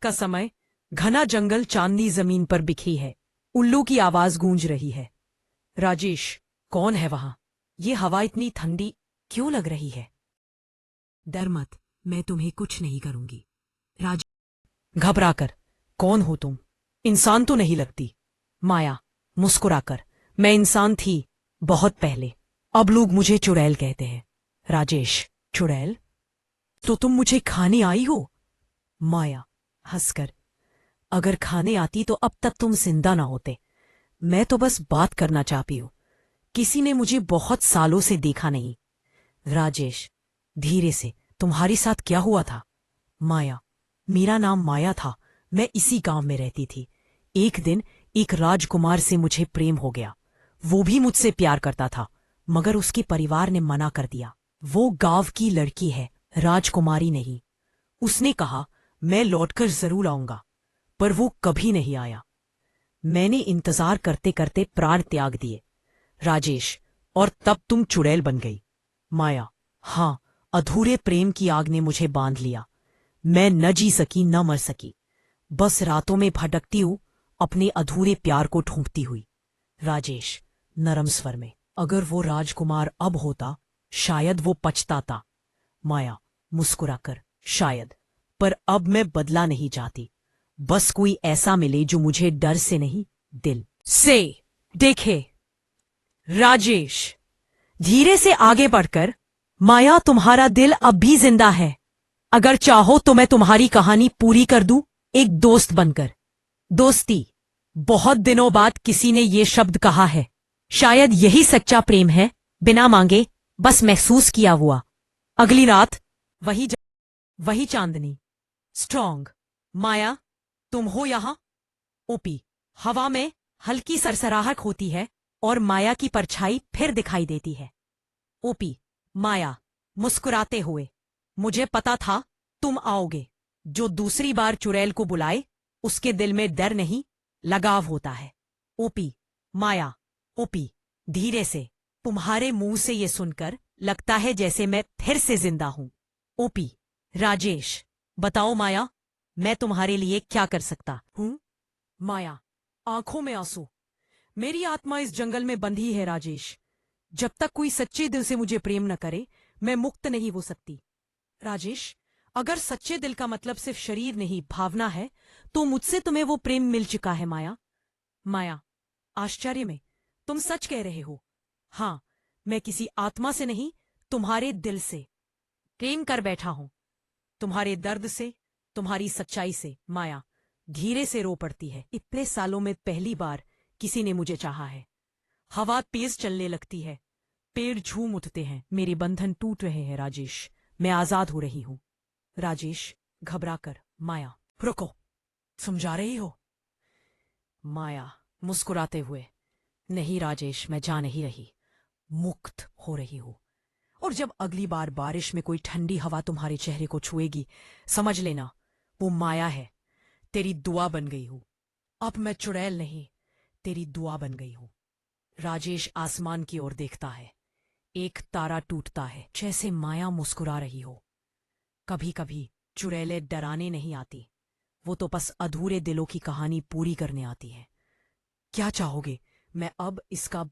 का समय घना जंगल चांदनी जमीन पर बिखी है। उल्लू की आवाज गूंज रही है। राजेश, कौन है वहां? ये हवा इतनी ठंडी क्यों लग रही है? डर मत, मैं तुम्हें कुछ नहीं करूंगी। घबराकर, कौन हो तुम? इंसान तो नहीं लगती। माया मुस्कुराकर, मैं इंसान थी बहुत पहले। अब लोग मुझे चुड़ैल कहते हैं। राजेश, चुड़ैल? तो तुम मुझे खाने आई हो? माया हंसकर, अगर खाने आती तो अब तक तुम जिंदा ना होते। मैं तो बस बात करना चाहती हूं। किसी ने मुझे बहुत सालों से देखा नहीं। राजेश धीरे से, तुम्हारे साथ क्या हुआ था? माया, मेरा नाम माया था। मैं इसी गांव में रहती थी। एक दिन एक राजकुमार से मुझे प्रेम हो गया। वो भी मुझसे प्यार करता था, मगर उसके परिवार ने मना कर दिया। वो गांव की लड़की है, राजकुमारी नहीं। उसने कहा मैं लौटकर जरूर आऊंगा, पर वो कभी नहीं आया। मैंने इंतजार करते करते प्राण त्याग दिए। राजेश, और तब तुम चुड़ैल बन गई? माया, हाँ, अधूरे प्रेम की आग ने मुझे बांध लिया। मैं न जी सकी न मर सकी, बस रातों में भटकती हूं, अपने अधूरे प्यार को ढूंढती हुई। राजेश नरम स्वर में, अगर वो राजकुमार अब होता, शायद वो पछताता। माया मुस्कुराकर, शायद, पर अब मैं बदला नहीं चाहती। बस कोई ऐसा मिले जो मुझे डर से नहीं, दिल से देखे। राजेश धीरे से आगे बढ़कर, माया तुम्हारा दिल अब भी जिंदा है। अगर चाहो तो मैं तुम्हारी कहानी पूरी कर दूं, एक दोस्त बनकर। दोस्ती, बहुत दिनों बाद किसी ने ये शब्द कहा है। शायद यही सच्चा प्रेम है, बिना मांगे, बस महसूस किया हुआ। अगली रात वही चांदनी, स्ट्रॉन्ग। माया, तुम हो यहां? ओपी, हवा में हल्की सरसराहट होती है और माया की परछाई फिर दिखाई देती है। ओपी, माया मुस्कुराते हुए, मुझे पता था तुम आओगे। जो दूसरी बार चुड़ैल को बुलाए, उसके दिल में डर नहीं, लगाव होता है। ओपी, माया। ओपी धीरे से, तुम्हारे मुंह से ये सुनकर लगता है जैसे मैं फिर से जिंदा हूं। ओपी, राजेश, बताओ माया, मैं तुम्हारे लिए क्या कर सकता हूं? माया आंखों में आंसू, मेरी आत्मा इस जंगल में बंधी है राजेश। जब तक कोई सच्चे दिल से मुझे प्रेम न करे, मैं मुक्त नहीं हो सकती। राजेश, अगर सच्चे दिल का मतलब सिर्फ शरीर नहीं, भावना है, तो मुझसे तुम्हें वो प्रेम मिल चुका है माया। माया आश्चर्य में, तुम सच कह रहे हो? हाँ, मैं किसी आत्मा से नहीं, तुम्हारे दिल से प्रेम कर बैठा हूं। तुम्हारे दर्द से, तुम्हारी सच्चाई से। माया धीरे से रो पड़ती है। इतने सालों में पहली बार किसी ने मुझे चाहा है। हवा तेज चलने लगती है, पेड़ झूम उठते हैं, मेरे बंधन टूट रहे हैं राजेश, मैं आजाद हो रही हूं। राजेश घबराकर, माया, रुको, तुम जा रही हो? माया मुस्कुराते हुए, नहीं राजेश, मैं जा नहीं रही, मुक्त हो रही हूं। और जब अगली बार बारिश में कोई ठंडी हवा तुम्हारे चेहरे को छुएगी, समझ लेना वो माया है। तेरी दुआ बन गई हूं। अब मैं चुड़ैल नहीं, तेरी दुआ बन गई हूं। राजेश आसमान की ओर देखता है। एक तारा टूटता है, जैसे माया मुस्कुरा रही हो। कभी कभी चुड़ैलें डराने नहीं आती, वो तो बस अधूरे दिलों की कहानी पूरी करने आती है। क्या चाहोगे मैं अब इसका